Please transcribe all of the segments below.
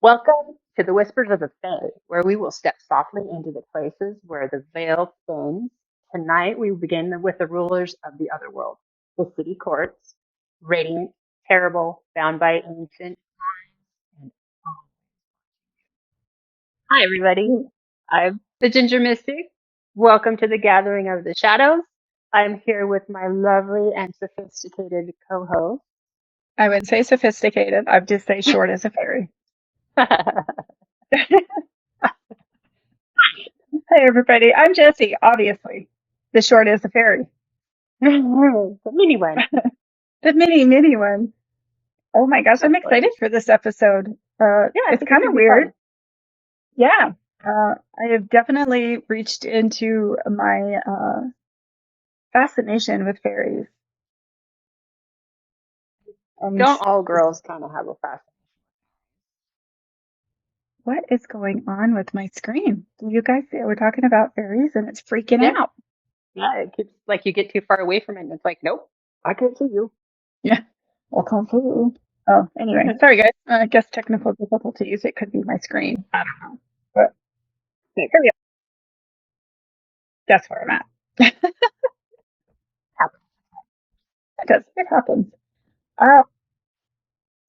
Welcome to the Whispers of the Fae, where we will step softly into the places where the veil thins. Tonight, we begin with the rulers of the other world, the city courts, radiant, terrible, bound by ancient. And hi, everybody. I'm the Ginger Mystic. Welcome to the Gathering of the Shadows. I'm here with my lovely and sophisticated co-host. I wouldn't say sophisticated. I'd just say short as a fairy. Hey, everybody. I'm Jessie, obviously. The short as a fairy. the mini one. The mini one. Oh my gosh, I'm Hopefully. excited for this episode. Yeah, I It's think it's kind gonna of be fun. weird. Yeah. I have definitely reached into my fascination with fairies. And Don't all girls kind of have a fast? what is going on with my screen? Do you guys see? We're talking about fairies and it's freaking Yeah, out. yeah. It keeps like you get too far away from it, and it's like, nope, I can't see you. Yeah. Welcome to. Oh, anyway, sorry guys. I guess technical difficulties. It could be my screen. I don't know. But here we go. That's where I'm at. It does. It happens. Uh,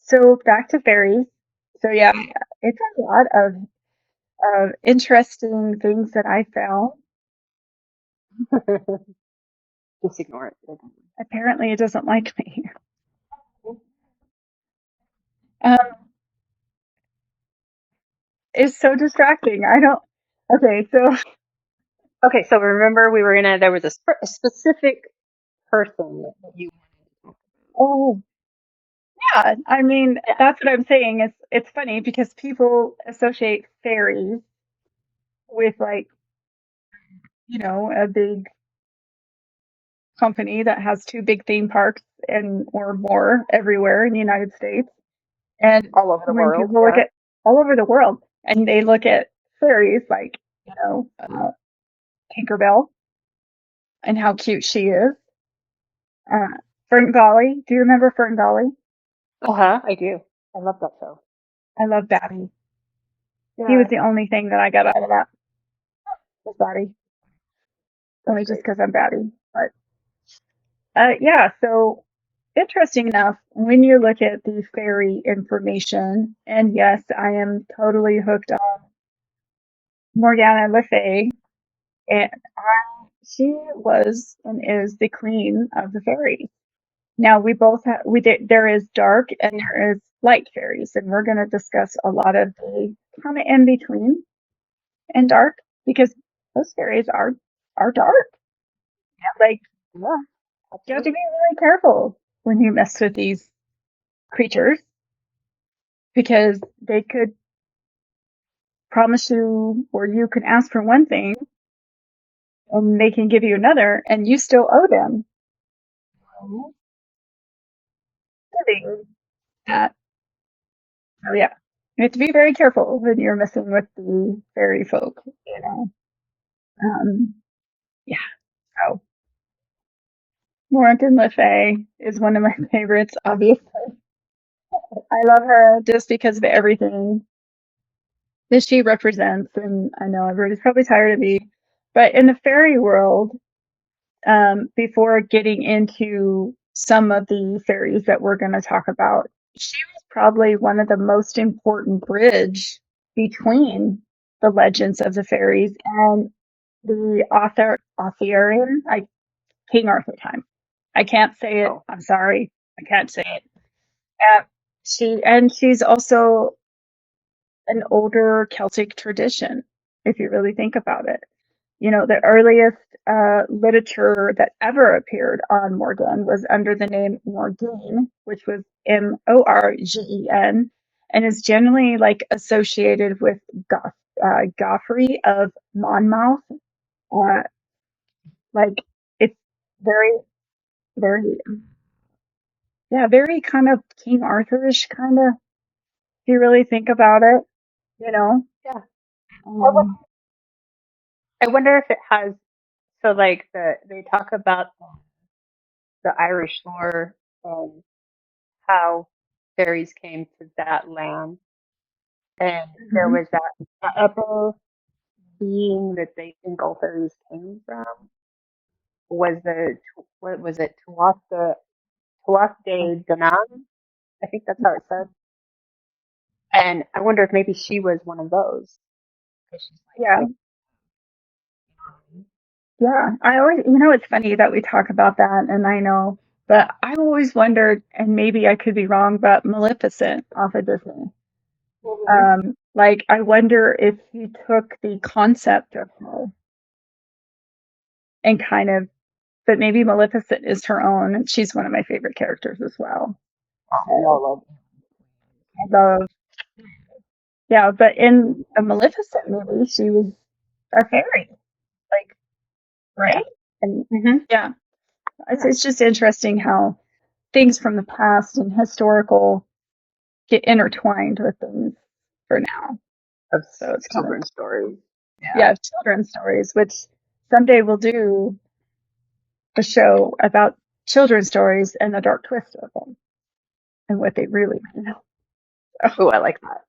so back to fairies. So yeah, it's a lot of interesting things that I found. Just ignore it. Apparently, it doesn't like me. Um, it's so distracting. I don't. Okay, so Okay, so remember we were gonna. There was a specific person that you. oh yeah, I mean Yeah. that's what I'm saying. It's funny because people associate fairies with like a big company that has two big theme parks and or more everywhere in the United States. And All over the when world. people look Yeah. at all over the world and they look at fairies like, Tinkerbell and how cute she is. Uh, Ferngully. Do you remember Ferngully? Uh huh. I do. I love that show. I love Batty. He was Yeah, the only thing that I got out of that was Batty. that's Only just great. because I'm Batty. But yeah, so interesting enough, when you look at the fairy information, and yes, I am totally hooked on Morgana Le Fay, and she was and is the queen of the fairies. Now we both have there is dark and there is light fairies, and we're going to discuss a lot of the kind of in between and dark because those fairies are dark. Like Yeah, you have to be absolutely. really careful when you mess with these creatures because they could promise you or you can ask for one thing and they can give you another and you still owe them something that. So yeah, you have to be very careful when you're messing with the fairy folk, you know. Um, yeah, so Morgan Le Fay is one of my favorites, obviously. I love her just because of everything that she represents, and I know everybody's probably tired of me, but in the fairy world, before getting into some of the fairies that we're going to talk about, she was probably one of the most important bridge between the legends of the fairies and the Arthurian, like King Arthur time. I can't say it. Oh, I'm sorry. I can't say it. She's also an older Celtic tradition, if you really think about it. You know, the earliest literature that ever appeared on Morgan was under the name Morgane, which was Morgen, and is generally like associated with Goffrey of Monmouth. Uh, like it's very, very, yeah, very kind of King Arthurish kind of. If you really think about it, you know. yeah. I wonder, Um, I wonder if it has. So, like they talk about the Irish lore and how fairies came to that land. And there Mhm. was that upper being that they think all fairies came from was what was it, Tuas de Danann? I think that's how it's said. And I wonder if maybe she was one of those. Because she's like, Yeah, with, yeah. I always, it's funny that we talk about that, and I know, but I've always wondered, and maybe I could be wrong, but Maleficent off of Disney. Mhm. Like, I wonder if he took the concept of her and kind of, but maybe Maleficent is her own, and she's one of my favorite characters as well. We So all love I love, yeah, but in a Maleficent movie, she was a fairy, like, yeah. right? And Hmm. yeah, Yeah. it's just interesting how things from the past and historical get intertwined with things for now. Of So it's kind of, children's stories. Yeah. yeah, children's stories, which someday we'll do a show about children's stories and the dark twist of them and what they really mean. So, Oh, I like that.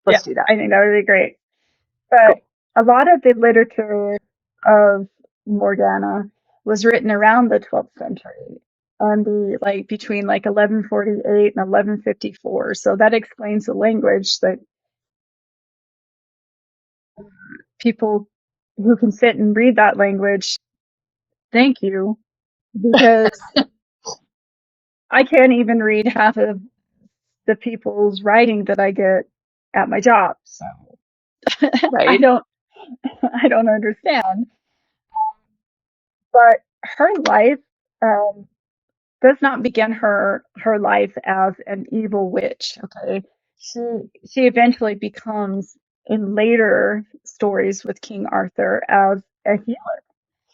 yeah, Let's do that. I think that would be great. But Cool. a lot of the literature of Morgana was written around the 12th century and the like between like 1148 and 1154. So that explains the language that people who can sit and read that language, thank you, because I can't even read half of the people's writing that I get at my job. So I Right. don't I don't understand. But her life um, does not begin her life as an evil witch. Okay, she she eventually becomes in later stories with King Arthur as a healer.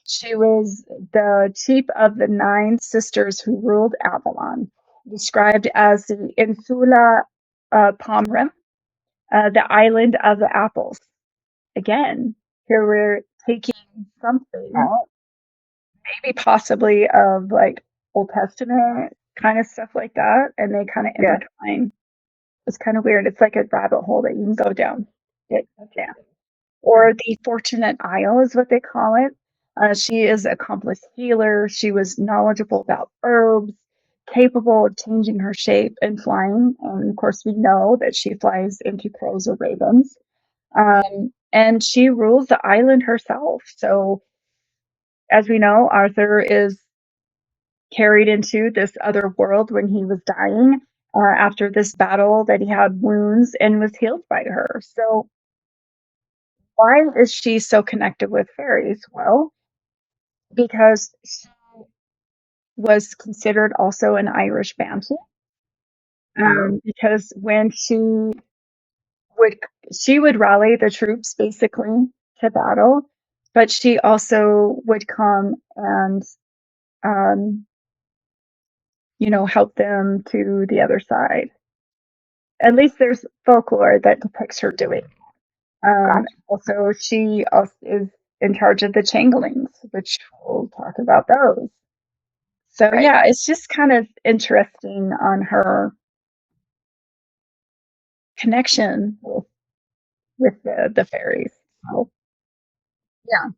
She was the chief of the nine sisters who ruled Avalon, described as the Insula Pomrim, the island of the apples. Again, here we're taking something, Oh, maybe possibly of like Old Testament kind of stuff like that, and they kind of yeah. intertwine. It's kind of weird. It's like a rabbit hole that you can go down. Yeah. Interesting. Or the Fortunate Isle is what they call it. She is an accomplished healer. She was knowledgeable about herbs, capable of changing her shape and flying. And of course, we know that she flies into crows or ravens. And she rules the island herself. So, as we know, Arthur is carried into this other world when he was dying after this battle that he had wounds and was healed by her. So, why is she so connected with fairies? Well, because she was considered also an Irish banshee. Oh, Because when would she would rally the troops basically to battle, but she also would come and um, help them to the other side. At least there's folklore that depicts her doing. gotcha. Also, she also is in charge of the changelings, which we'll talk about those. So Right. yeah, it's just kind of interesting on her connection with the fairies. So yeah.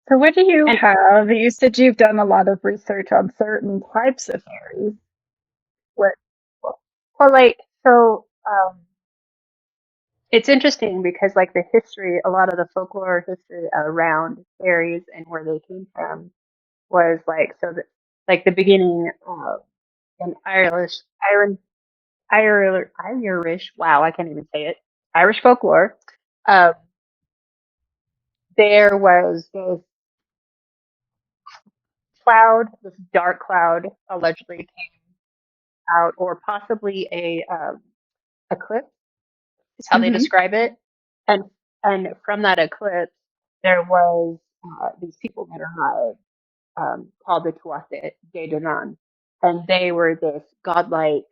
So what do you And have? You said you've done a lot of research on certain types of fairies. What? well, well, like, so, it's interesting because like the history, a lot of the folklore history around fairies and where they came from was like, so that, like the beginning, in Iron, Irish, wow, I can't even say it, Irish folklore, uh, there was this cloud, this dark cloud allegedly came out, or possibly a eclipse is how they Mm-hmm. describe it. And from that eclipse, there was these people that arrived called the de Danann, and they were this godlike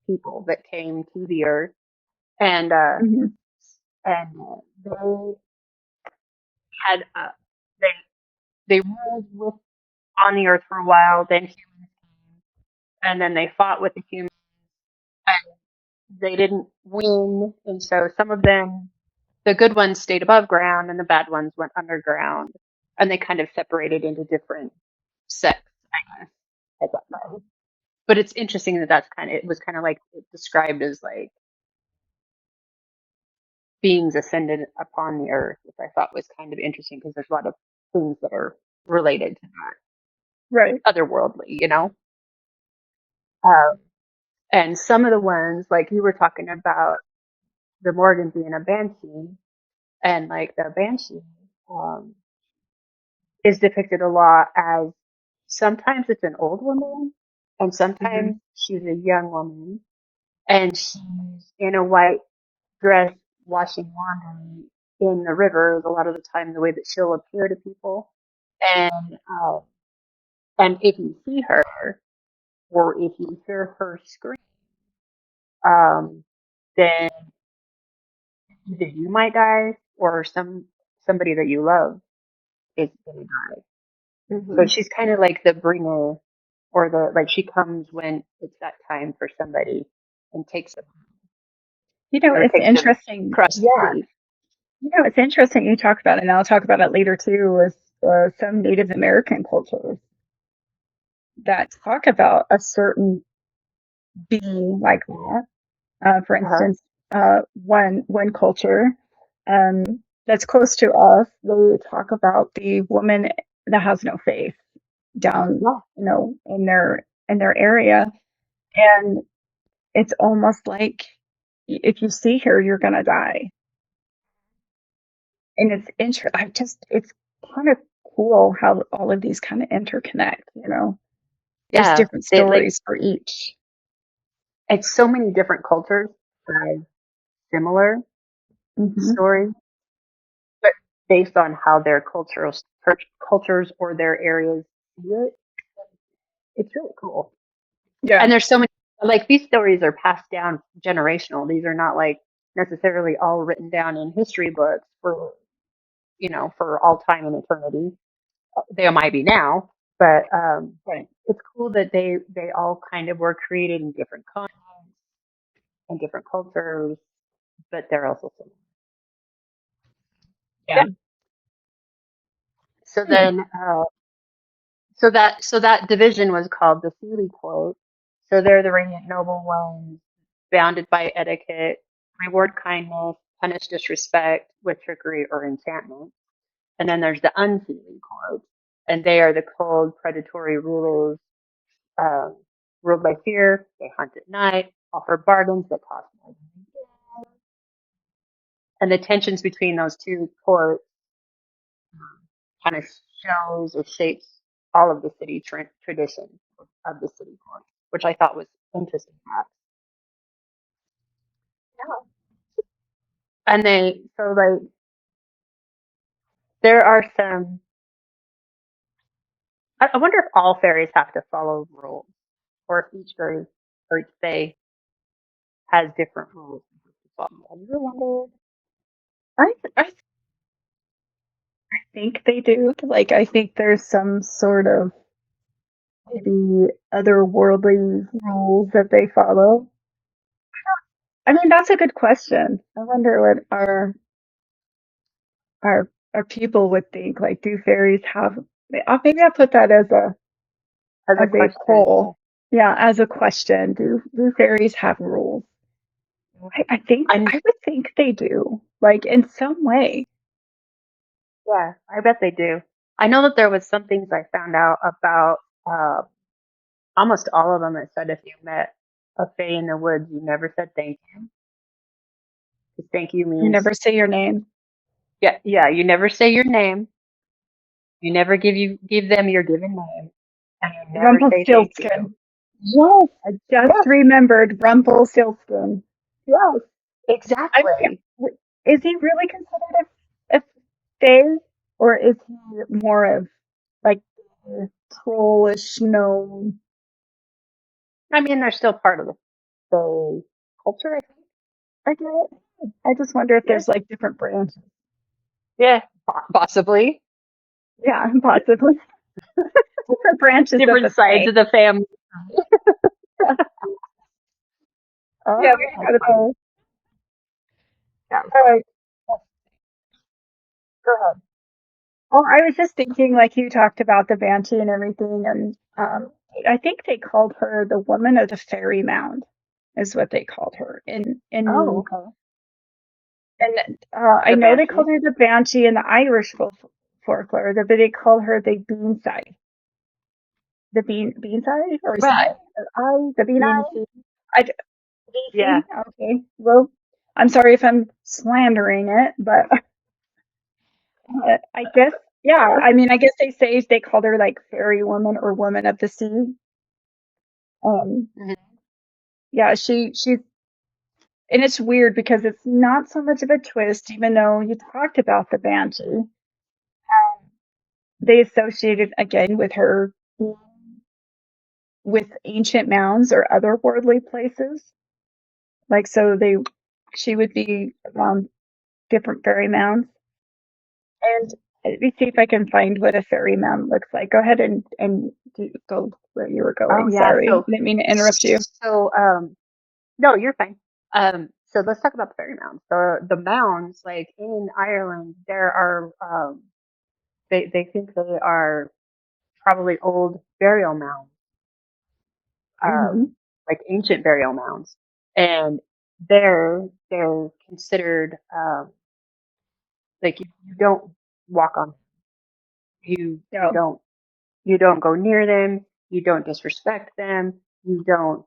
people that came to the earth, and Mm-hmm. they had they they ruled with on the earth for a while. Then humans came, and then they fought with the humans. they didn't win, and so some of them, the good ones stayed above ground, and the bad ones went underground, and they kind of separated into different sects, I guess, at that time. But it's interesting that it was kind of like described as like beings ascended upon the earth, which I thought was kind of interesting because there's a lot of things that are related to Right. that, otherworldly, Um, and some of the ones, like you were talking about, the Morgan being a banshee, and like the banshee um, is depicted a lot as sometimes it's an old woman, and sometimes Hmm. she's a young woman, and she's in a white dress washing laundry in the river a lot of the time, the way that she'll appear to people. And and if you see her or if you hear her scream, um, then either you might die or somebody that you love is gonna die. So Hmm. she's kind of like the bringer, or the like she comes when it's that time for somebody and takes them or It's takes them interesting. across the Yeah. sea. It's interesting you talk about it, and I'll talk about it later too, with some Native American cultures that talk about a certain being like that. For Uh-huh. instance, one culture um, that's close to us, they talk about the woman that has no face down, Yeah, in their area, and it's almost like if you see her, you're gonna die. And it's kind of cool how all of these kind of interconnect. There's yeah. different They like stories for each. it's so many different cultures have similar Hmm. stories, but based on how their cultures or their areas see it, it's really cool. Yeah. And there's so many, like these stories are passed down generational. These are not like necessarily all written down in history books for all time and eternity. They might be now, but Right. it's cool that they all kind of were created in different continents and different cultures, but they're also similar. Yeah. So Hmm. then, so that division was called the Sealy Court. So they're the radiant noble ones, bounded by etiquette, reward kindness, punish disrespect with trickery or enchantment. And then there's the Unseelie Court, and they are the cold, predatory rulers, um, ruled by fear. They hunt at night, offer bargains that cost more. And the tensions between those two courts kind of shows or shapes all of the city tradition of the city court, which I thought was interesting. Yeah. And there are some. I wonder if all fairies have to follow rules, or if each fairy or each fae has different rules. Have you ever wondered? I think they do. Like, I think there's some sort of maybe otherworldly rules that they follow. I mean, that's a good question. I wonder what our people would think. Like, do fairies have? Maybe I'll put that As a as a question, poll. Yeah, as a question. Do fairies have rules? I I would think they do. Like in some way. yeah, I bet they do. I know that there was some things I found out about uh, almost all of them. It said if you met a fae in the woods, you never said thank you. 'Cause thank you You means never say your name. yeah, yeah. You never say your name. You never give them your given name, and you never say thank you. Rumpelstiltskin. Yes, I just Yes, remembered Rumpelstiltskin. yes, I mean, exactly. is he really considered a fae, or is he more of like the trollish gnome? I mean, they're still part of the culture, I think. I get it. I just wonder if Yeah, there's like different branches. yeah, possibly Yeah, possibly different branches of different the sides fae. of the family. Yeah, Oh, we that's got it fun. all. Yeah. All right. Go ahead. Well, I was just thinking, like you talked about the banshee and everything, and I think they called her the woman of the fairy mound, is what they called her. Oh, In okay. and I The know they banshee. called her the banshee in the Irish folklore, but they called her the beanside, beanside or Right. side, the bean Being eye. seen. I Yeah. BC. Okay, well, I'm sorry if I'm slandering it, but I guess, yeah. I mean, I guess they say they called her like fairy woman or woman of the sea. Um, Mhm. yeah, she's, and it's weird because it's not so much of a twist, even though you talked about the banshee. They associated again with her with ancient mounds or otherworldly places. Like, so she would be around different fairy mounds. And let me see if I can find what a fairy mound looks like. Go ahead and go where you were Oh, going. yeah. Sorry, didn't mean to interrupt you. So, no, you're fine. So let's talk about the fairy mounds. The mounds, like in Ireland, there are they think they are probably old burial mounds, Hmm. like ancient burial mounds, and they're considered like you don't walk on them. You No, don't go near them. You don't disrespect them. You don't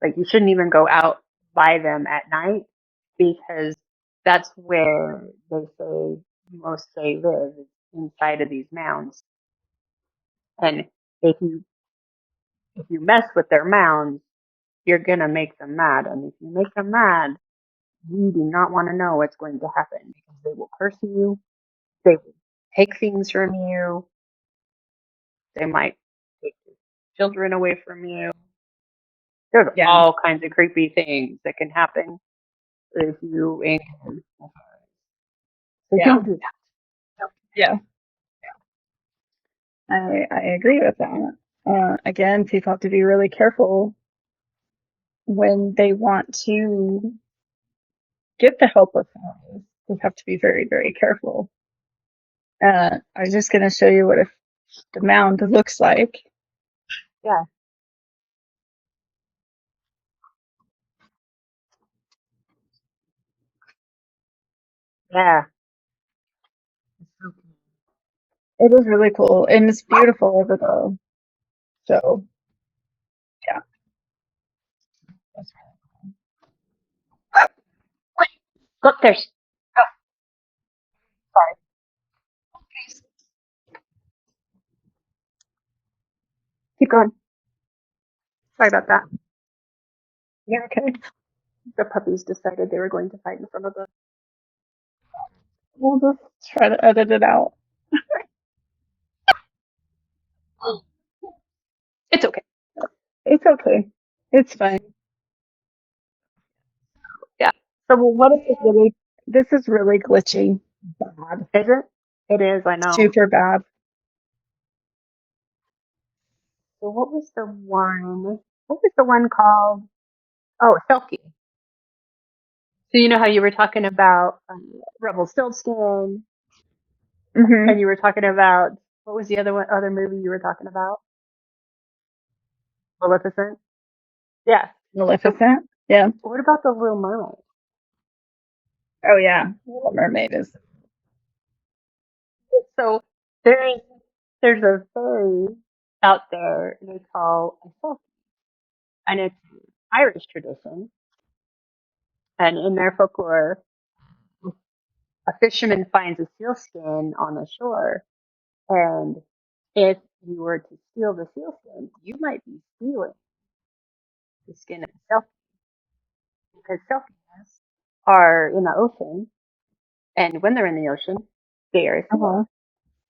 like you shouldn't even go out by them at night because that's where they say most they live is inside of these mounds. And if you mess with their mounds, you're gonna make them mad. And if you make them mad, you do not want to know what's going to happen because they will curse you, they will take things from you, they might take your children away from you. There's yeah, all kinds of creepy things that can happen if you encounter. So yeah, don't do that. Don't. yeah. I agree with that. Again, people have to be really careful when they want to get the help of families. They have to be very, very careful. I was just going to show you what the mound looks like. Yeah, yeah. It is really cool and it's beautiful over there. So yeah, that's Wait, go upstairs. Oh, sorry. Please keep going. Sorry about that. yeah, okay. The puppies decided they were going to fight in front of the. We'll just try to edit it out. It's okay. It's okay. It's fine. Yeah. So well, what is this really? This is really glitchy. Bad. Is it? It is. I know. Super bad. So what was the one? What was the one called? Oh, Selkie. So you know how you were talking about Rebel Stiltskin, and Mm-hmm. you were talking about what was the other one? Other movie you were talking about? Maleficent. Yeah. So Maleficent. Yeah. what about the Little Mermaid? Oh yeah. Little Mermaid is. So there's there's a fairy out there they call a Selkie, and it's Irish tradition. And in their folklore, a fisherman finds a sealskin on the shore, and if you were to steal the sealskin, you might be stealing the skin of the selkie because selkies are in the ocean, and when they're in the ocean, they are Uh-huh. seals,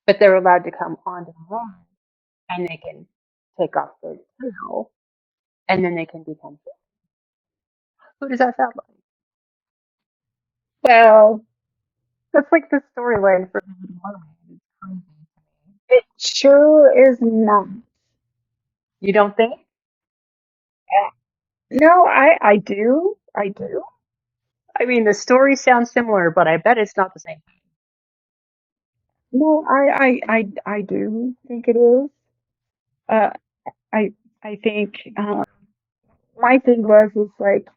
but they're allowed to come onto the land, and they can take off their tail, and then they can become seals. Who does that sound like? Well, That's like the storyline for the Little Mermaid. It's crazy. it sure is not. You don't think? No, I do. I mean, the story sounds similar, but I bet it's not the same. No, I do think it is. Uh, I, I think, my thing is like,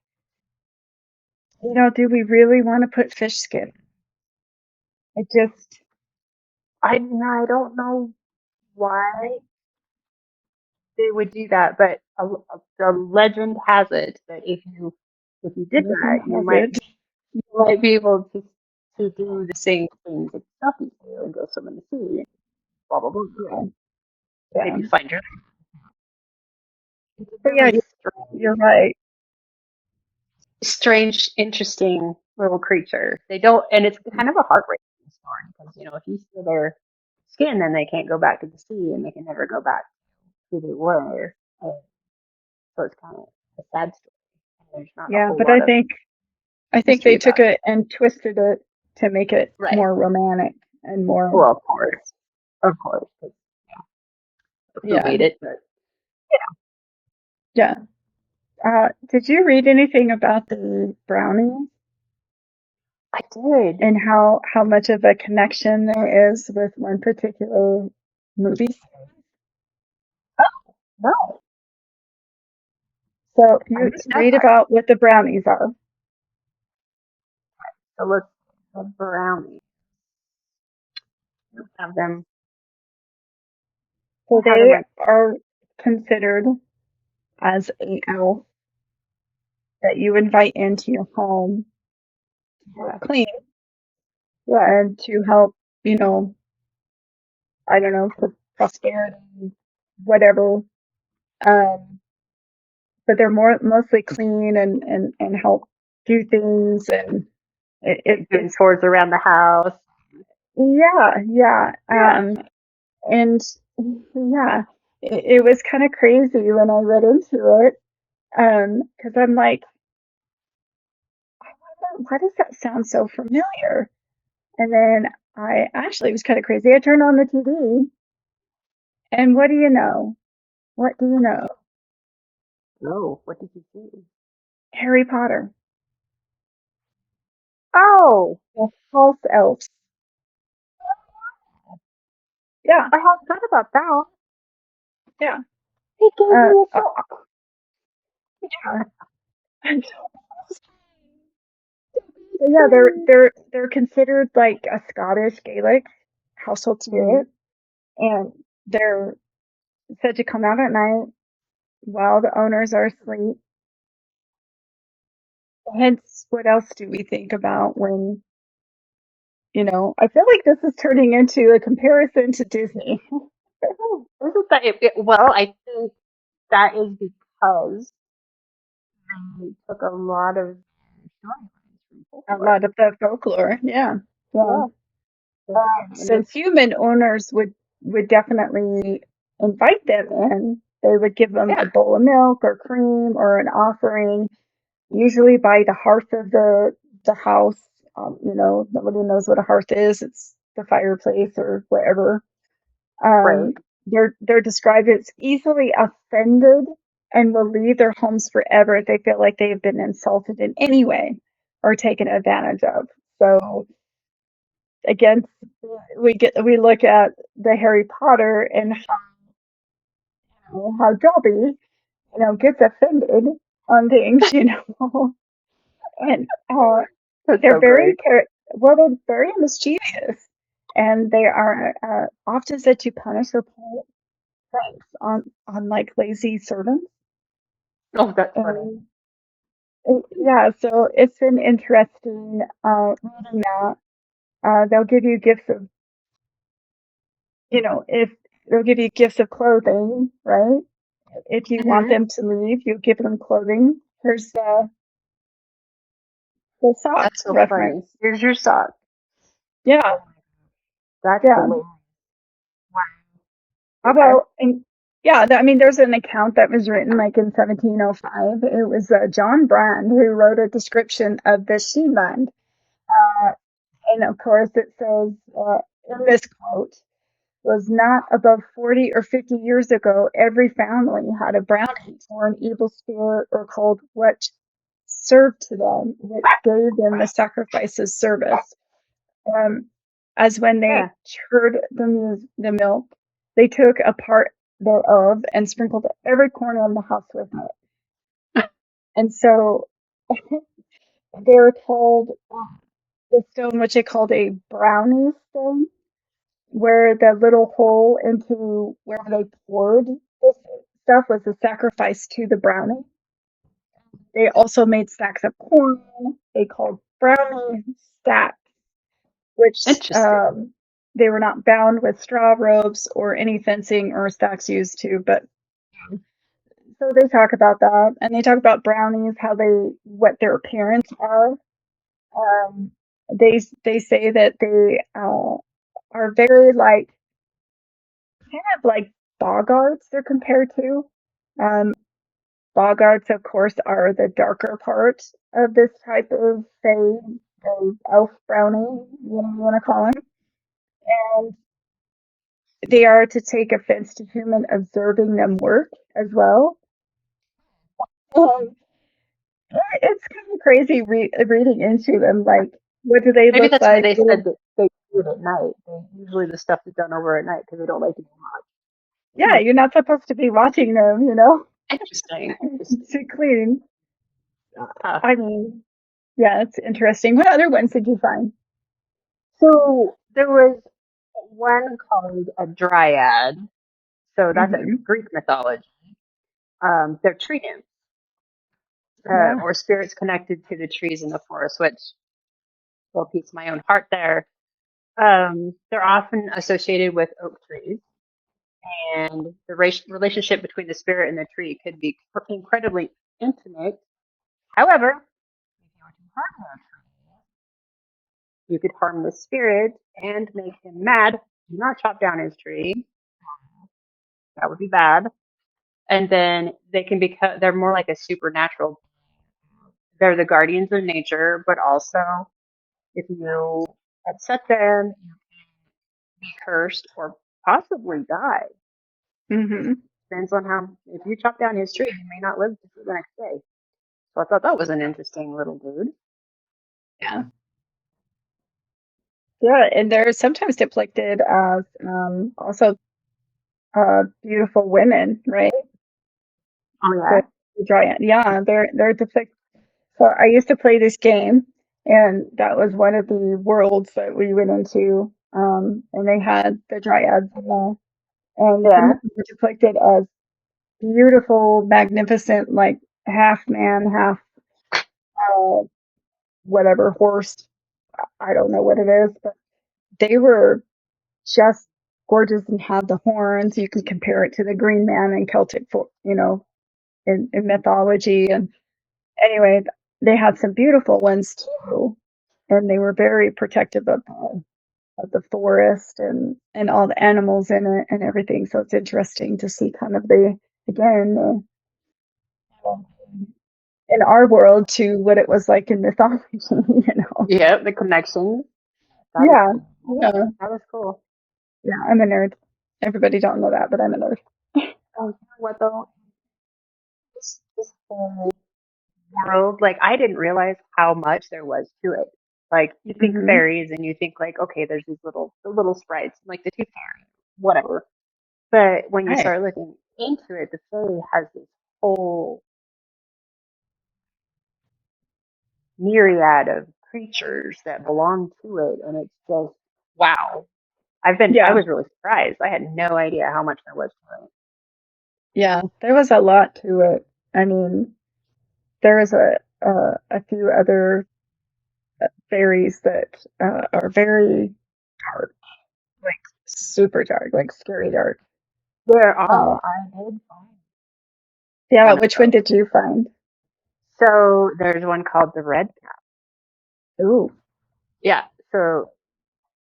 do we really want to put fish skin? I just, I don't know why they would do that, but the legend has it that if you did legend that, you has might it. you might be able to do the same things that Duffy do and go swim in the sea and blah blah blah. Yeah, yeah. Maybe find your. It's a But yeah, really you're right. strange, interesting little creature. They don't, and it's kind of a heartbreaking story because if you steal their skin, then they can't go back to the sea and they can never go back to who they were. So it's kind of a sad story. And there's not a Yeah, whole but lot of I think history they took about it. it and twisted it to make it Right. more romantic and more, Well, of course, 'cause who yeah, made it? But yeah. Did you read anything about the brownies I did. and how much of a connection there is with one particular movie? No, So I you missed that read part. about what the brownies are. So let's the brownies. Have them. So Have them they like are considered as a elf that you invite into your home to yeah, clean yeah. and to help, you know, I don't know, for prosperity, whatever. Um, but they're mostly clean and help do things and Doing it's chores around the house. yeah, yeah. Yeah. And yeah, it was kind of crazy when I read into it. Because I'm like, why does that sound so familiar? And then I actually it was kind of crazy. I turned on the TV, and what do you know? What do you know? Oh, what did you see? Harry Potter, Oh, the false elves. Yeah, I hadn't thought about that. yeah. He gave Uh, me a uh, sock. yeah. So yeah, they're considered like a Scottish Gaelic household Mm-hmm. spirit, and they're said to come out at night while the owners are asleep. Hence, what else do we think about when, I feel like this is turning into a comparison to Disney. Isn't that well, I think that is because they took a lot of storylines from A folklore. lot of the folklore, yeah, yeah. Yeah. So, and So it's human owners would definitely invite them in. They would give them a yeah, bowl of milk or cream or an offering, usually by the hearth of the house. Nobody knows what a hearth is. It's the fireplace or whatever. right. Um, they're described as easily offended and will leave their homes forever if they feel like they have been insulted in any way or taken advantage of. So again, we look at the Harry Potter and how Dobby, gets offended on things, and That's they're so great. they're very mischievous, and they are often said to punish or pull pranks on like lazy servants. Oh, that's funny. And yeah, so it's been interesting reading that. They'll give you gifts of, if they'll give you gifts of clothing, right? If you want Hmm. them to leave, you give them clothing. Here's the sock That's so funny. reference. Here's your sock. Yeah, That's yeah. hilarious. Wow. Okay. Well, and yeah, I mean, there's an account that was written like in 1705. It was John Brand who wrote a description of the She-Land. And of course, it says in this quote, was not above 40 or 50 years ago, every family had a brownie or an evil spirit or called what served to them, which gave them the sacrifices service. Um, as when they Yeah. churned the milk, they took a part thereof and sprinkled every corner of the house with it. And so they were called the stone, which they called a brownie stone, where the little hole into where they poured this stuff was a sacrifice to the brownie. They also made stacks of corn. They called brownie stacks, which Interesting. they were not bound with straw ropes or any fencing or stacks used to. But so they talk about that, and they talk about brownies, how they what their appearance are. Um, they say that they are very like kind of like boggarts. They're compared to. Um, Boggarts, of course, are the darker part of this type of fade, of elf brownie, whatever you want to call them. And they are to take offense to human observing them work as well. Um, it's kind of crazy reading into them. Like, what do they Maybe look that's why like? they said that they do it at night. Usually the stuff is done over at night because they don't like it too Yeah, much. you're not supposed to be watching them, you know, Interesting. Interesting. to clean. Huh. I mean, yeah, it's interesting. What other ones did you find? So there was one called a dryad. So that's a Hmm. Greek mythology. They're tree nymphs, Yeah. or spirits connected to the trees in the forest, which will piece my own heart there. They're often associated with oak trees, and the relationship between the spirit and the tree could be incredibly intimate. However, if you were to harm that tree, you could harm the spirit and make him mad. Do not chop down his tree. That would be bad. And then they can become, they're more like a supernatural. They're the guardians of nature, but also if you upset them, you be cursed or possibly die. Hmm. Depends on how, if you chop down his tree, you may not live to see the next day. So I thought that was an interesting little dude. Yeah. Yeah, and they're sometimes depicted as also beautiful women, right? Oh, The, yeah? the Dryad. Yeah, they're depicted. So I used to play this game, and that was one of the worlds that we went into. And they had the Dryads in there, and some of Yeah. them were depicted as beautiful, magnificent, like half man, half uh, whatever horse. I don't know what it is, but they were just gorgeous and had the horns. You can compare it to the Green Man in Celtic, in mythology. And anyway, they had some beautiful ones too, and they were very protective of the forest and all the animals in it and everything. So it's interesting to see kind of the again in our world to what it was like in mythology. You know? Yeah, the connections. That is Yeah, cool. yeah, That is cool. yeah. I'm a nerd. Everybody don't know that, but I'm a nerd. Oh, you know what though? This whole world, like I didn't realize how much there was to it. Like you think Hmm. fairies and you think like, okay, there's these the little sprites, like the tooth fairy, whatever. But when you Right. start looking into it, the fairy has this whole myriad of creatures that belong to it, and it's just wow. I Yeah, was really surprised. I had no idea how much there was to it. yeah. There was a lot to it. I mean, there is a few other fairies that are very dark, like super dark, like scary dark. There Uh, are. I did find yeah, one of which one those. did you find? So there's one called the red cap. Ooh. Yeah. So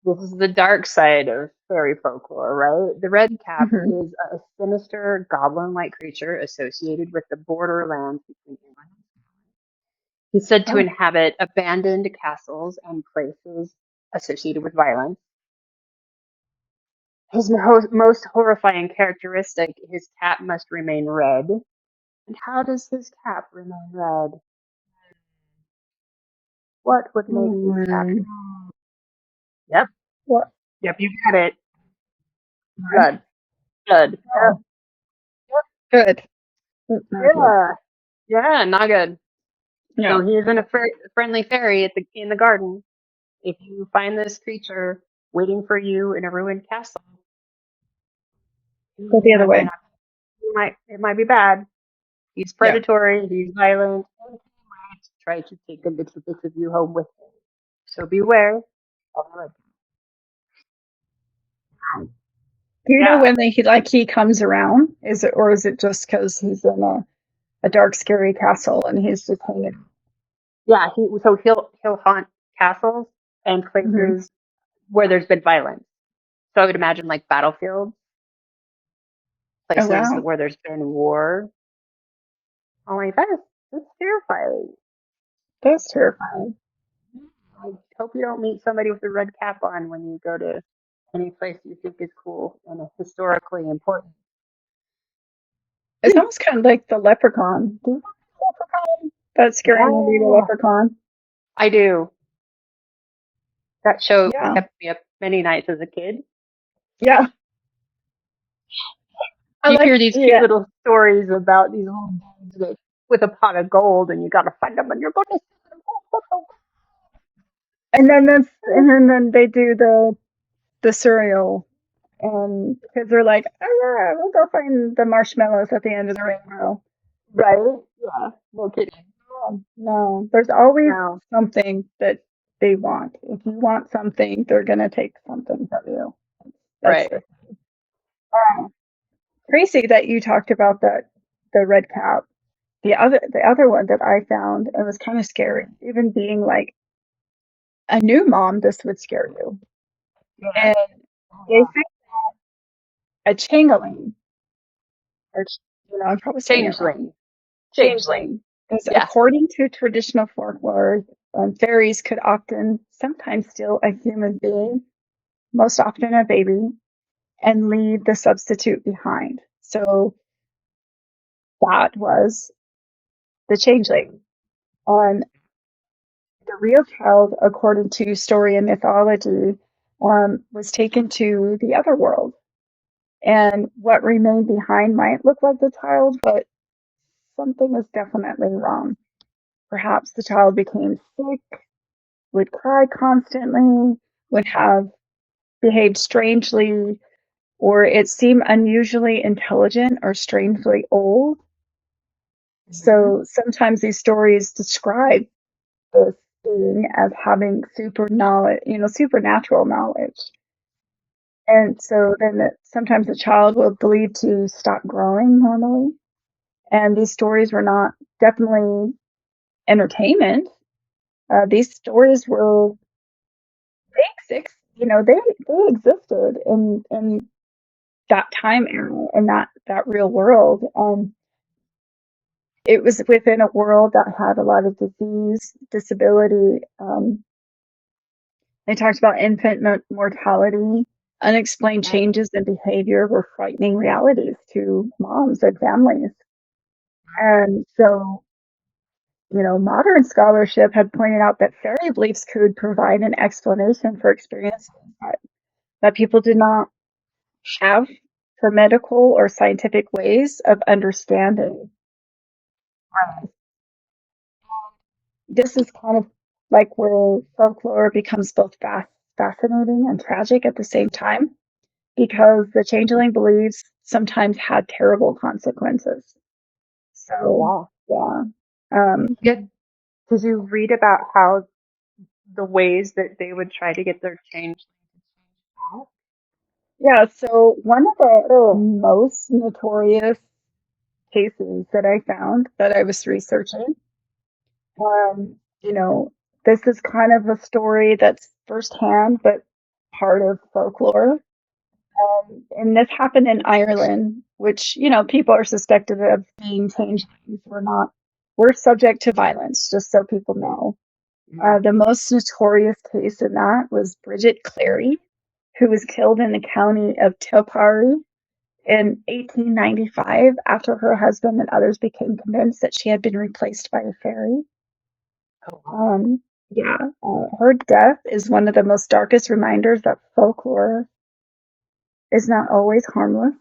this is the dark side of fairy folklore, right? The red cap Hmm. is a sinister goblin-like creature associated with the borderlands between England. He's said to Oh. inhabit abandoned castles and places associated with violence. His most horrifying characteristic, his cap must remain red. And how does his cap remain red? What would make his cap? Hmm. Yep, What? yep, you got it. Right. Blood, blood. Yep, Oh, good. That's not good. yeah, yeah, not good. Yeah. So he isn't a friendly fairy in the garden. If you find this creature waiting for you in a ruined castle, Go the other might way. not. It might be bad. He's Yeah. predatory. He's violent. And he might try to take a little bit of you home with him. So beware. Of the red. Do you know Yeah, when he comes around? Is it, or is it just because he's in a dark, scary castle and he's just hanging? yeah. He'll haunt castles and Hmm. places where there's been violence. So I would imagine like battlefields, Oh places wow, where there's been war. Oh my god, that's terrifying. that's terrifying. I hope you don't meet somebody with a red cap on when you go to any place you think is cool and historically important. It's almost kind of like the leprechaun. Do you remember the leprechaun? That scary movie, The Yeah, Leprechaun. I do. That show Yeah, kept me up many nights as a kid. yeah. I You like. hear these cute Yeah, little stories about these little dudes with a pot of gold, and you gotta find them, and you're gonna see them. and then they do the cereal, and kids are like, oh yeah, we'll go find the marshmallows at the end of the rainbow. Right? Yeah. No kidding. Oh, no, there's always No. something that they want. If you want something, they're gonna take something from you. That's Right. the crazy that you talked about that the red cap. The other one that I found and was kind of scary, even being like a new mom, this would scare you. Yeah. And they say a changeling, or I'm probably saying it wrong. Changeling. Changeling. Changeling is Yes. according to traditional folklore, fairies could often, sometimes steal a human being, most often a baby, and leave the substitute behind. So that was the changeling. On the real child, according to story and mythology, was taken to the other world. And what remained behind might look like the child, but something is definitely wrong. Perhaps the child became sick, would cry constantly, would have behaved strangely, or it seemed unusually intelligent or strangely old. Hmm. So sometimes these stories describe this being as having super knowledge, supernatural knowledge. And so then sometimes the child will believe to stop growing normally. And these stories were not definitely entertainment. These stories were basics. They existed in that time era and that real world. It was within a world that had a lot of disease, disability. They talked about infant mortality. Unexplained changes in behavior were frightening realities to moms and families. And so, modern scholarship had pointed out that fairy beliefs could provide an explanation for experiences that people did not have for medical or scientific ways of understanding. This is kind of like where folklore becomes both fascinating and tragic at the same time because the changeling beliefs sometimes had terrible consequences. So, Yeah. yeah. Um, Did you read about how the ways that they would try to get their change out? yeah, so one of the Oh. most notorious cases that I found that I was researching, you know, this is kind of a story that's firsthand, but part of folklore. And this happened in Ireland, which, people are suspected of being changelings. We're subject to violence, just so people know. Mm. The most notorious case in that was Bridget Clary. who was killed in the county of Topari in 1895 after her husband and others became convinced that she had been replaced by a fairy. Oh, wow. Yeah, her death is one of the most darkest reminders that folklore is not always harmless.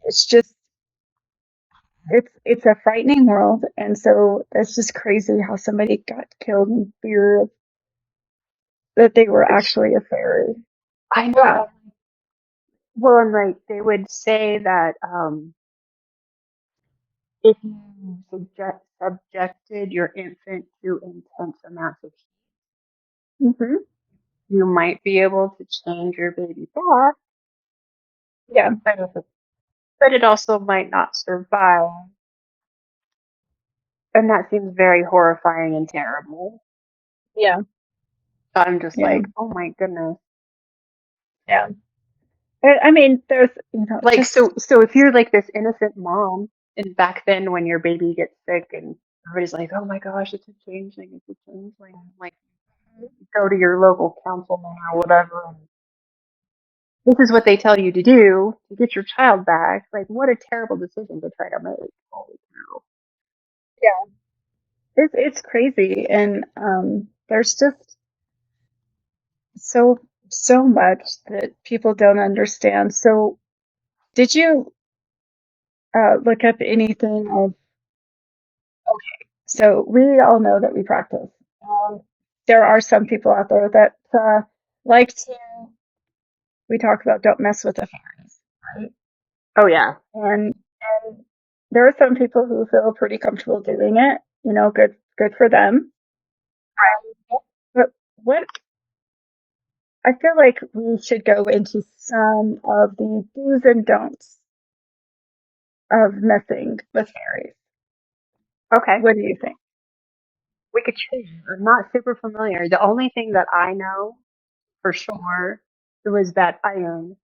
It's just it's a frightening world, and so it's just crazy how somebody got killed in fear of that they were Which actually a fairy. I Yeah. know. Well, and like they would say that if you subjected your infant to intense amounts of heat, Hmm. you might be able to change your baby back, Yeah. but but it also might not survive. And that seems very horrifying and terrible. Yeah. I'm just Yeah. like, oh my goodness. Yeah. I mean, there's, Like just, so if you're like this innocent mom and back then when your baby gets sick and everybody's like, oh my gosh, it's a changeling, it's a changeling, like go to your local councilman or whatever and this is what they tell you to do to get your child back. Like what a terrible decision to try to make. Holy cow. yeah, it's crazy. And there's just so, so much that people don't understand. So, did you look up anything of, so we all know that we practice. Um, there are some people out there that like to, we talk about don't mess with the fairies, right? Oh yeah. And there are some people who feel pretty comfortable doing it. Good for them. But what I feel like we should go into some of the do's and don'ts of messing with fairies. Okay. What do you think? We could choose. I'm not super familiar. The only thing that I know for sure was that iron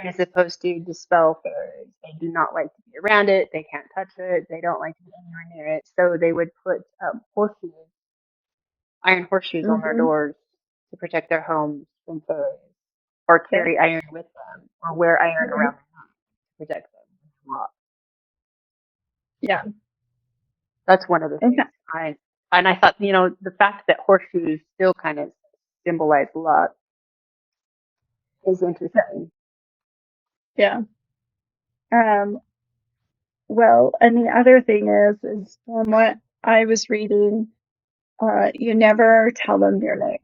is supposed to dispel fairies. They do not like to be around it. They can't touch it. They don't like to be anywhere near it. So they would put horseshoes, iron horseshoes on their Mm-hmm. doors to protect their homes from fairies, or Okay. carry iron with them, or wear iron Hmm. around their neck to protect them. Yeah. That's one of the And things I thought, the fact that horseshoes still kind of symbolize luck is interesting. yeah. Um, well, and the other thing is from what I was reading, you never tell them your name.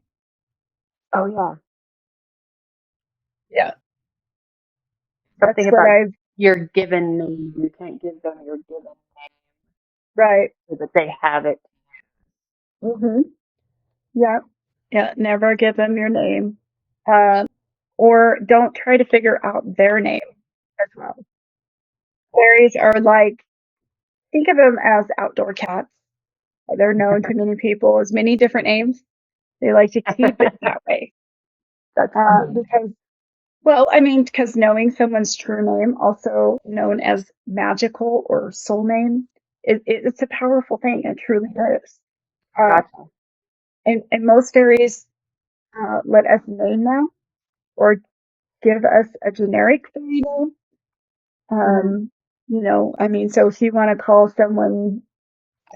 Oh yeah, Yeah. something That's what about I've, your given name. You can't give them your given name right. so that they have it. Hmm. Yeah. Yeah. Never give them your name. Uh, or don't try to figure out their name as well. Fairies are like, think of them as outdoor cats. They're known to many people as many different names. They like to keep it that way. That's funny. Because, well, I mean, because knowing someone's true name, also known as magical or soul name, it's a powerful thing. It truly is. Uh, Gotcha. and most fairies let us name them or give us a generic fairy name. Hmm. Um, I mean, so if you want to call someone,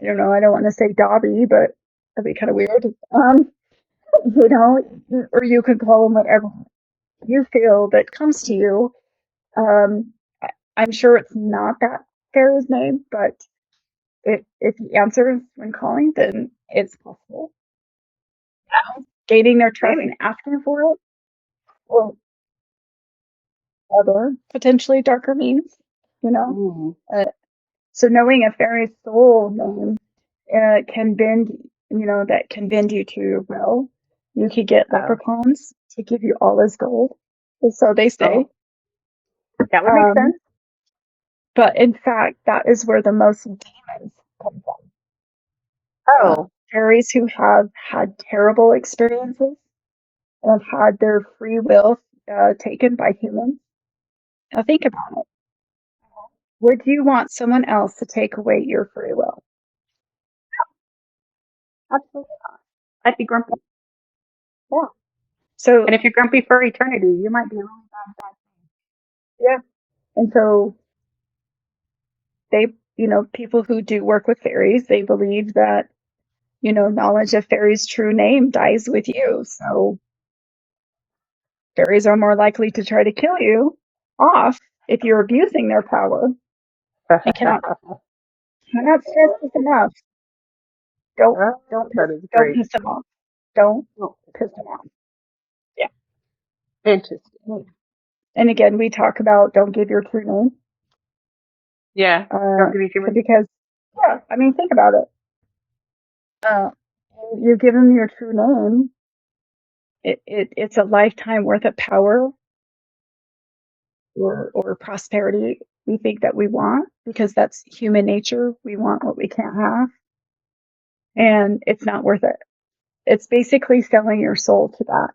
I don't know, I don't want to say Dobby, but that'd be kind of weird. You know, or you could call them whatever you feel that comes to you. Um, I'm sure it's not that fairy's name, but if he answers when calling, then it's possible. Gaining their trust Maybe. and asking for it, or other potentially darker means, you know. Mm. Uh, so knowing a fairy's soul name can bend, that can bend you to your will. You could get Oh. leprechauns to give you all as gold, so they say. Oh. That would make Um, sense. but in fact, that is where the most demons come from. Oh. Fairies who have had terrible experiences and have had their free will taken by humans. Now think about it. Would you want someone else to take away your free will? Absolutely not. I'd be grumpy. Yeah. So, And if you're grumpy for eternity, you might be a really bad. yeah. And so they, people who do work with fairies, they believe that, knowledge of fairies' true name dies with you. So fairies are more likely to try to kill you off if you're abusing their power. I cannot stress this enough. Don't Oh, don't piss that is don't great. piss them off. Don't Oh, piss them off. Yeah. interesting. And again, we talk about don't give your true name. Yeah. Don't give me too much. Because yeah, I mean think about it. Uh, you give them your true name. It's a lifetime worth of power or prosperity we think that we want because that's human nature. We want what we can't have, and it's not worth it. It's basically selling your soul to that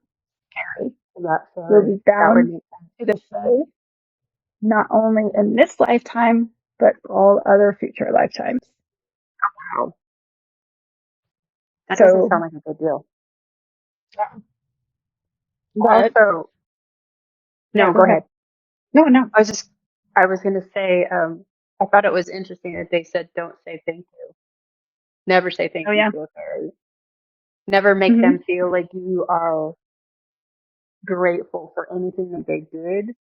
fairy. That You'll fairy. be That would bound make sense. to the fae not only in this lifetime, but all other future lifetimes. Wow. That doesn't So, sound like a good deal. but Also, yeah, no, go go ahead. ahead. No, no. I was going to say, I thought it was interesting that they said don't say thank you. Never say Oh, thank you yeah. to a fairy. Never make Hmm. them feel like you are grateful for anything that they did,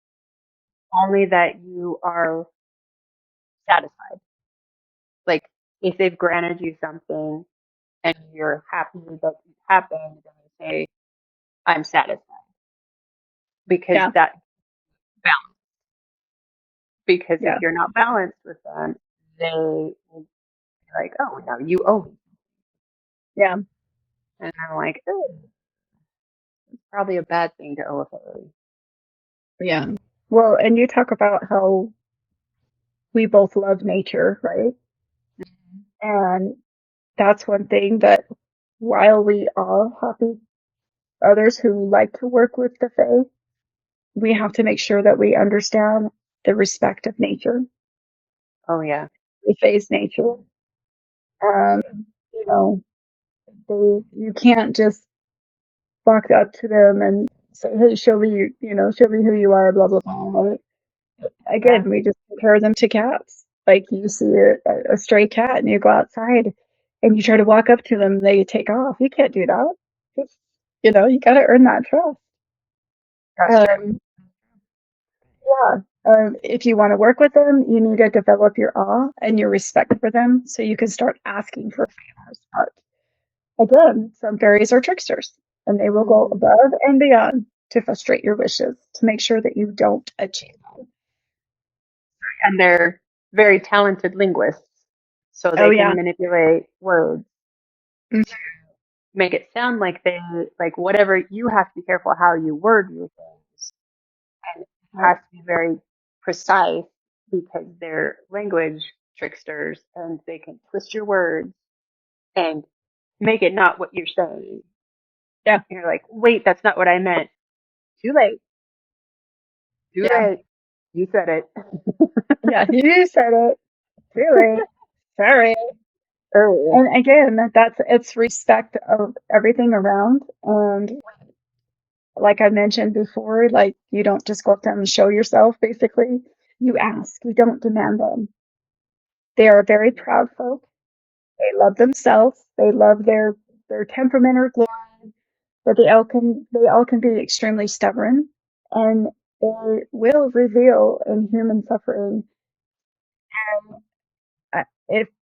only that you are satisfied. Like if they've granted you something and you're happy that it happened, then you say, I'm satisfied. Because Yeah, that balance. Because if yeah, you're not balanced with them, they will be like, oh, now you owe me. yeah, And I'm like, oh, it's probably a bad thing to owe a fairy. yeah. Well, and you talk about how we both love nature, right? And that's one thing that while we are happy, others who like to work with the Fae, we have to make sure that we understand the respect of nature, Oh yeah, the Fae's nature. Um, you know, you can't just walk up to them and say, "Hey, show me who you are," blah blah blah. yeah, Again, we just compare them to cats. Like you see a stray cat and you go outside and you try to walk up to them, and they take off. You can't do that. It's, you got to earn that trust. that's true. Um, yeah. If you want to work with them, you need to develop your awe and your respect for them so you can start asking for favors. But again, some fairies are tricksters and they will go Hmm. above and beyond to frustrate your wishes to make sure that you don't achieve them. And they're very talented linguists, so Oh, they yeah. can manipulate words, Mhm. make it sound like they like whatever. You have to be careful how you word your things, and it Yep. has to be very precise because they're language tricksters, and they can twist your words and make it not what you're saying. Yeah. And you're like, wait, that's not what I meant. Too late. Too Yeah. late. You said it. Yeah. You said it. Too late. Sorry. Oh, And again, it's respect of everything around. And like I mentioned before, like you don't just go up to them and show yourself, basically. You ask, you don't demand them. They are very proud folk. They love themselves. They love their temperament or glory, but they all can be extremely stubborn and they will reveal in human suffering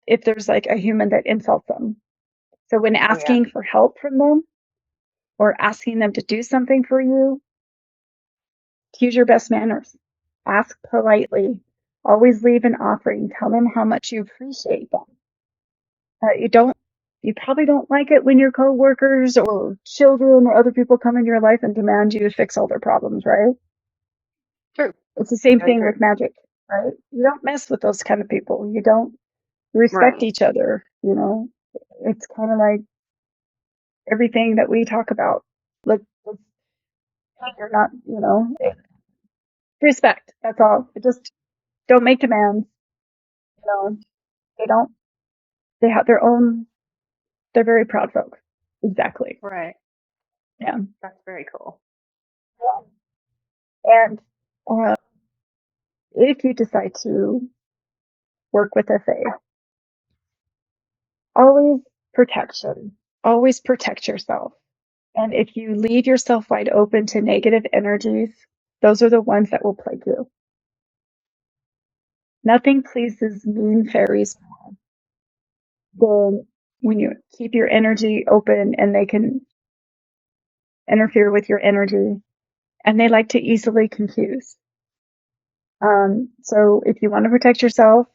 if there's like a human that insults them. So when yeah. asking for help from them or asking them to do something for you, use your best manners. Ask politely. Always leave an offering. Tell them how much you appreciate them. You don't. You probably don't like it when your coworkers or children or other people come into your life and demand you to fix all their problems, right? True. It's the same Very thing true. with magic, right? You don't mess with those kind of people. You don't respect Right. each other. It's kind of like everything that we talk about. Let's you're not, respect. That's all. Just don't make demands. You know, they don't. They have their own. They're very proud folk. Exactly. Right. Yeah. That's very cool. And uh, if you decide to work with a fae, always protection. Always protect yourself. And if you leave yourself wide open to negative energies, those are the ones that will plague you. Nothing pleases mean fairies more than when you keep your energy open and they can interfere with your energy, and they like to easily confuse. So if you want to protect yourself,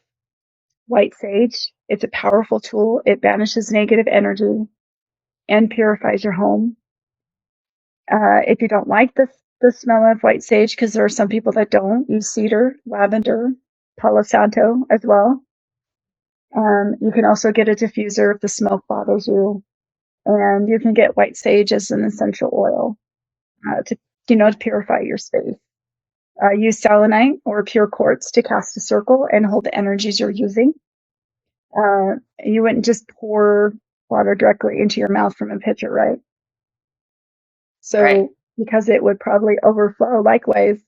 white sage, it's a powerful tool. It banishes negative energy and purifies your home. If you don't like the smell of white sage, because there are some people that don't, use cedar, lavender, Palo Santo as well. You can also get a diffuser if the smoke bothers you, and you can get white sage as an essential oil to purify your space. Use selenite or pure quartz to cast a circle and hold the energies you're using. You wouldn't just pour water directly into your mouth from a pitcher, right? Right. So, because it would probably overflow, likewise,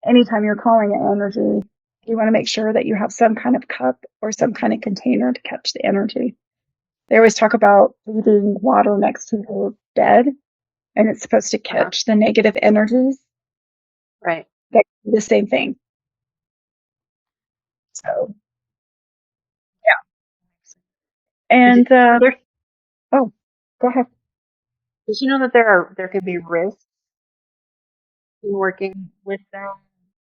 anytime you're calling it energy, you want to make sure that you have some kind of cup or some kind of container to catch the energy. They always talk about leaving water next to your bed, and it's supposed to Uh-huh. catch the negative energies. Right. That the same thing. So, Did you, and there, oh, go ahead. did you know that there can be risks in working with them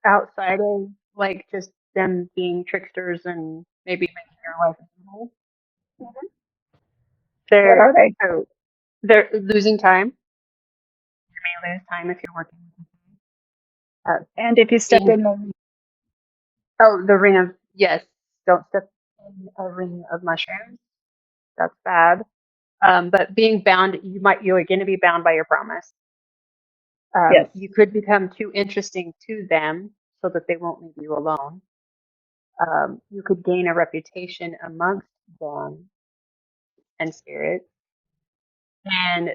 outside of like just them being tricksters and maybe making your life miserable? What They're are they? oh, they're losing time. You may lose time if you're working with And if you step being in the the ring of yes. Don't step in a ring of mushrooms. That's bad. But being bound, you're going to be bound by your promise. yes, You could become too interesting to them so that they won't leave you alone. You could gain a reputation amongst them and spirits. And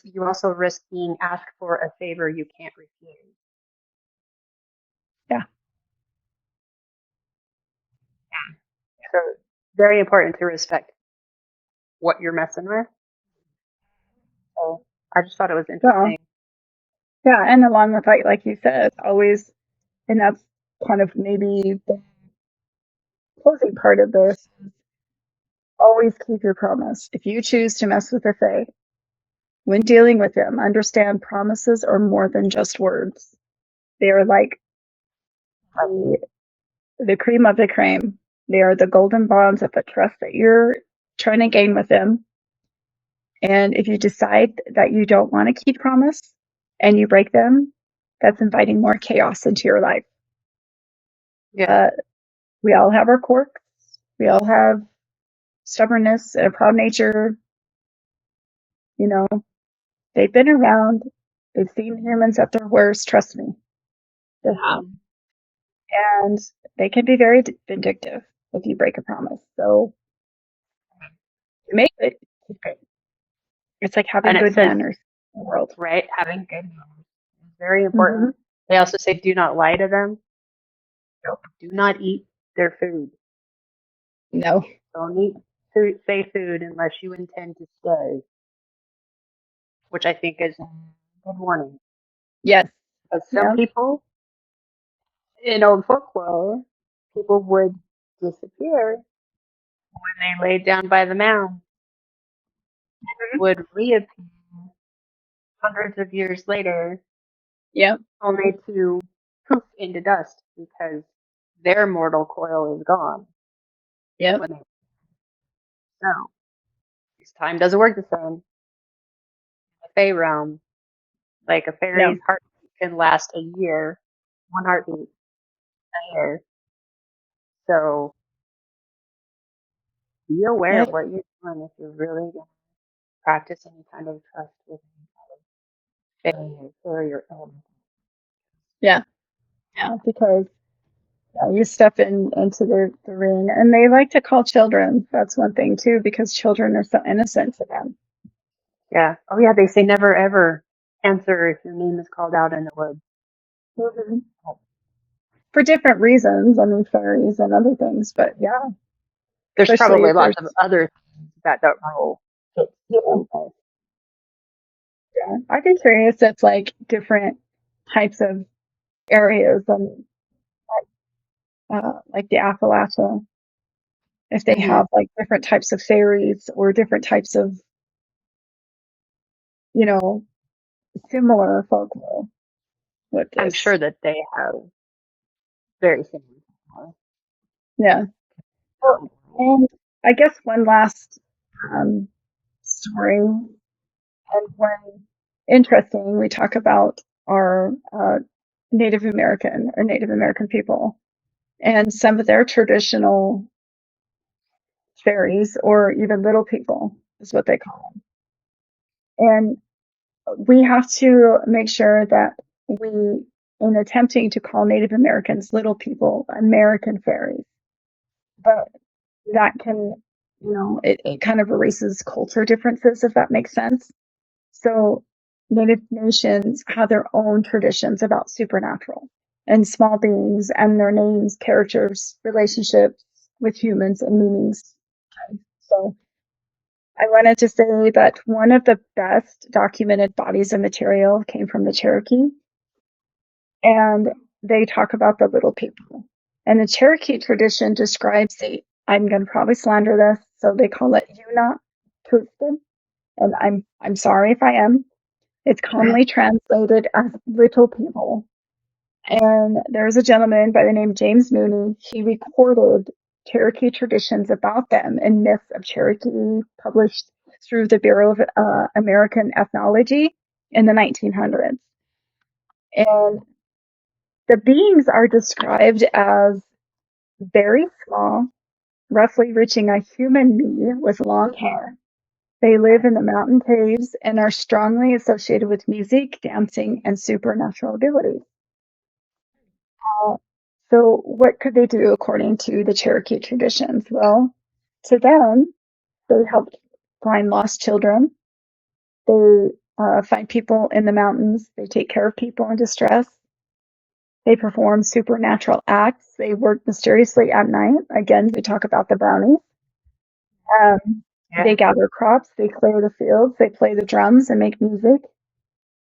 you also risk being asked for a favor you can't refuse. yeah, So very important to respect what you're messing with. So I just thought it was well, interesting. yeah, and along with like you said, always, and that's kind of maybe the closing part of this. Always keep your promise. If you choose to mess with a fae, when dealing with them, understand promises are more than just words. They are like the, the cream of the cream. They are the golden bonds of the trust that you're trying to gain with them. And if you decide that you don't want to keep promise and you break them, that's inviting more chaos into your life. Yeah. Uh, we all have our quirks. We all have stubbornness and a proud nature. You know, they've been around. They've seen humans at their worst. Trust me, they have. Mhm. And they can be very vindictive if you break a promise. So you make it. Keep it. It's like having And it good says, manners in the world. right, having good manners is very Mm-hmm. important. They also say do not lie to them. Nope. Do not eat their food. No. Don't eat food, say food unless you intend to stay, which I think is a good warning. Yes. Because some Yeah. people in old folklore, people would disappear when they laid down by the mound, would reappear hundreds of years later, Yep. only to poof into dust because their mortal coil is gone Yep. when they know. This time doesn't work the same. The Fey realm, like a No. fairy's heartbeat can last a year, one heartbeat a year. So be aware of Yep. what you're doing if you're really going to practice any kind of trust with any kind of fairy or fairy or element. Yeah. Yeah. Because you step into the ring, and they like to call children. That's one thing too, because children are so innocent to them. Yeah. Oh yeah, they say never ever answer if your name is called out in the woods. Mhm. For different reasons. I mean, fairies and other things, but yeah, There's especially probably if lots there's, of other things that that role fits too. But yeah, I'd be curious if like different types of areas and like the Appalachia, if they mhm. have like different types of fairies or different types of, you know, similar folklore with I'm this. sure that they have very similar. Yeah. Well, and I guess one last um, story, and when interesting, we talk about our Native American people and some of their traditional fairies, or even little people, is what they call them. And we have to make sure that we, in attempting to call Native Americans little people, American fairies, but that can, it kind of erases culture differences, if that makes sense. So Native nations have their own traditions about supernatural and small beings and their names, characters, relationships with humans, and meanings. So I wanted to say that one of the best documented bodies of material came from the Cherokee, and they talk about the little people. And the Cherokee tradition describes I'm going to probably slander this, so they call it Yuna Twisted, and I'm sorry if I am. It's commonly translated as little people. And there's a gentleman by the name of James Mooney. He recorded Cherokee traditions about them and myths of Cherokee published through the Bureau of American Ethnology in the 1900s. And the beings are described as very small, roughly reaching a human knee with long hair. They live in the mountain caves and are strongly associated with music, dancing, and supernatural abilities. Uh, so, what could they do according to the Cherokee traditions? Well, to them, they help find lost children. They find people in the mountains. They take care of people in distress. They perform supernatural acts. They work mysteriously at night. Again, we talk about the brownies. They Yeah. gather crops. They clear the fields. They play the drums and make music.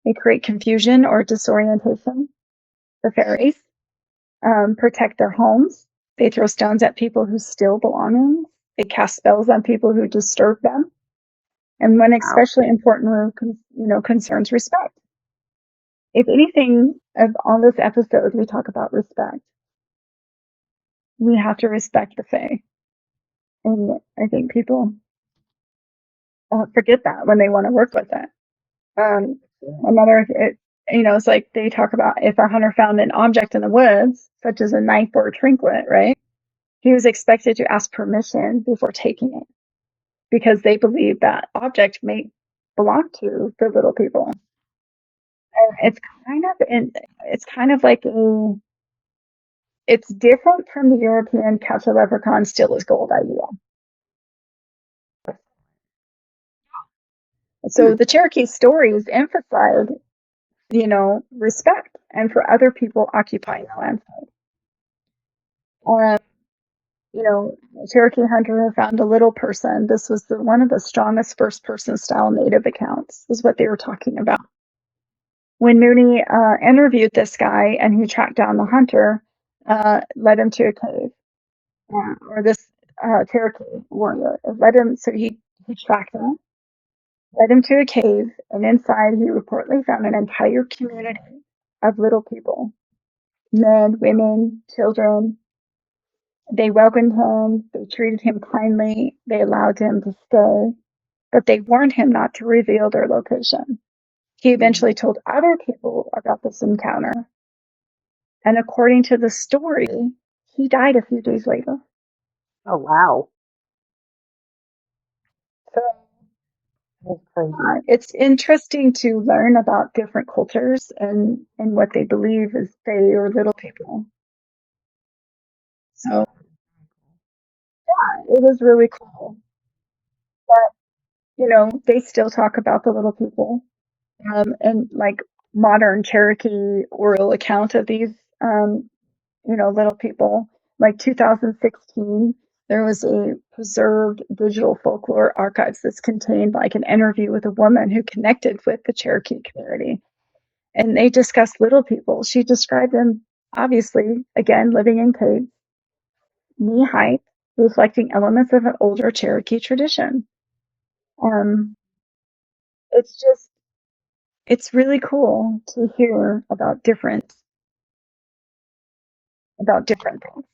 They create confusion or disorientation. The fairies protect their homes. They throw stones at people who steal belongings. They cast spells on people who disturb them. And one Wow. especially important rule, concerns respect. If anything, on this episode, we talk about respect. We have to respect the Fae, and I think people forget that when they want to work with it. Um, it's like they talk about if a hunter found an object in the woods, such as a knife or a trinket, right? He was expected to ask permission before taking it because they believe that object may belong to the little people. And it's kind of like it's different from the European catch a leprechaun, steal his gold idea. Hmm. So the Cherokee stories emphasize, respect and for other people occupying the landscape. Um, a Cherokee hunter found a little person. This was one of the strongest first person style native accounts, is what they were talking about. When Mooney interviewed this guy and he tracked down the hunter, led him to a cave, or this Cherokee warrior, led him, so he tracked him, led him to a cave, and inside he reportedly found an entire community of little people, men, women, children. They welcomed him, they treated him kindly, they allowed him to stay, but they warned him not to reveal their location. He eventually told other people about this encounter, and according to the story, he died a few days later. Oh wow. So That's crazy. it's interesting to learn about different cultures and what they believe is they or little people. So it was really cool. they still talk about the little people, and like modern Cherokee oral account of these, um, little people. Like 2016, there was a preserved digital folklore archives that's contained like an interview with a woman who connected with the Cherokee community. And they discussed little people. She described them, obviously, again, living in caves, knee height, reflecting elements of an older Cherokee tradition. Um, it's just, it's really cool to hear about different things,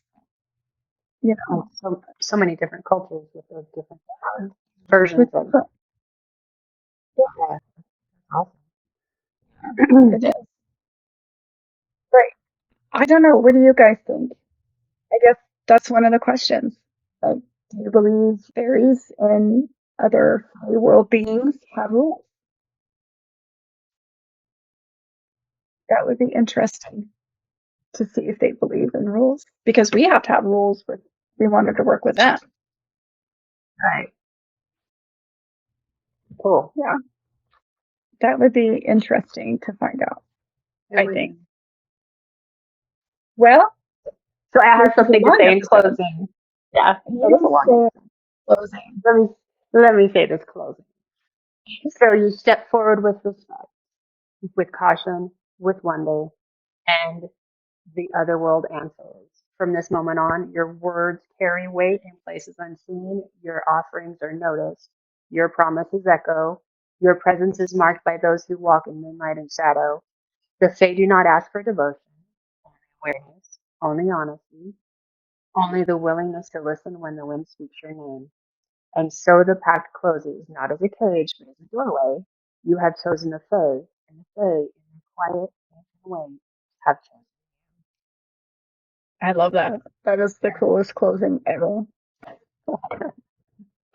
you know, And so many different cultures with those different versions with of different, yeah, yeah, awesome. it is. Right. I don't know. What do you guys think? I guess that's one of the questions. Like, do you believe fairies and other fairy world beings have rules? That would be interesting to see if they believe in rules because we have to have rules if we wanted to work with them. Right. Cool. Yeah, that would be interesting to find out, It I would think. be. Well, So I this have is a something to long say in episode. closing. Yeah, that is a You long say episode. closing. Let me let me say this closing. So you step forward with respect, with caution, with wonder, and the other world answers. From this moment on, your words carry weight in places unseen. Your offerings are noticed. Your promises echo. Your presence is marked by those who walk in moonlight and shadow. The Fae do not ask for devotion, only awareness, only honesty, only the willingness to listen when the wind speaks your name. And so the pact closes, not as a cage, but as a doorway. You have chosen the Fae, and the Fae, in their quiet, ancient way, have chosen. I love that. That is the coolest closing ever.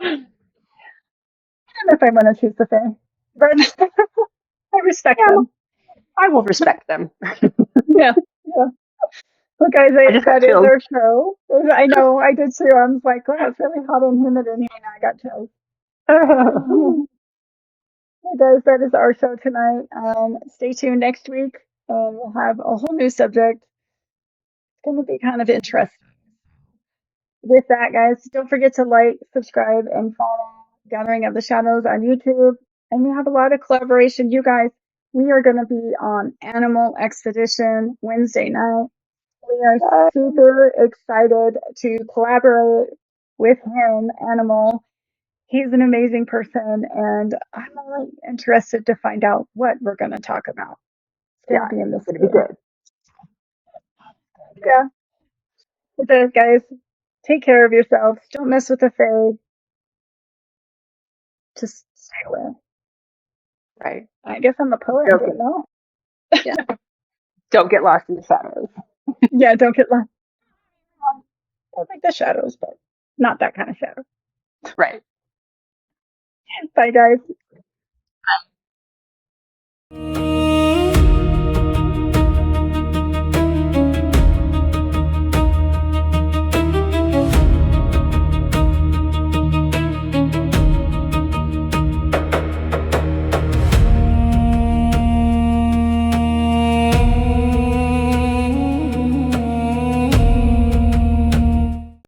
I don't know if I want to choose the Fae, but I respect Yeah, them. I will respect them. Yeah, yeah. Well, guys, I just got that is chills. our show. I know, I did too. I was like, wow, it's really hot and humid in here, and I got chills. Hey guys, that is our show tonight. Stay tuned next week, and we'll have a whole new subject. It's going to be kind of interesting. With that, guys, don't forget to like, subscribe, and follow Gathering of the Shadows on YouTube. And we have a lot of collaboration. You guys, we are going to be on Animal Expedition Wednesday night. We are super excited to collaborate with him, Animal. He's an amazing person, and I'm really interested to find out what we're going to talk about. It's going Yeah, to be a it's gonna be mystery. good. Good. Yeah. With those guys, take care of yourselves. Don't mess with the fairy. Just stay away. Right. I guess I'm a poet and Don't didn't get know. yeah. Don't get lost in the shadows. Yeah, don't get lost. I like the shadows, but not that kind of shadow. Right. Bye, guys.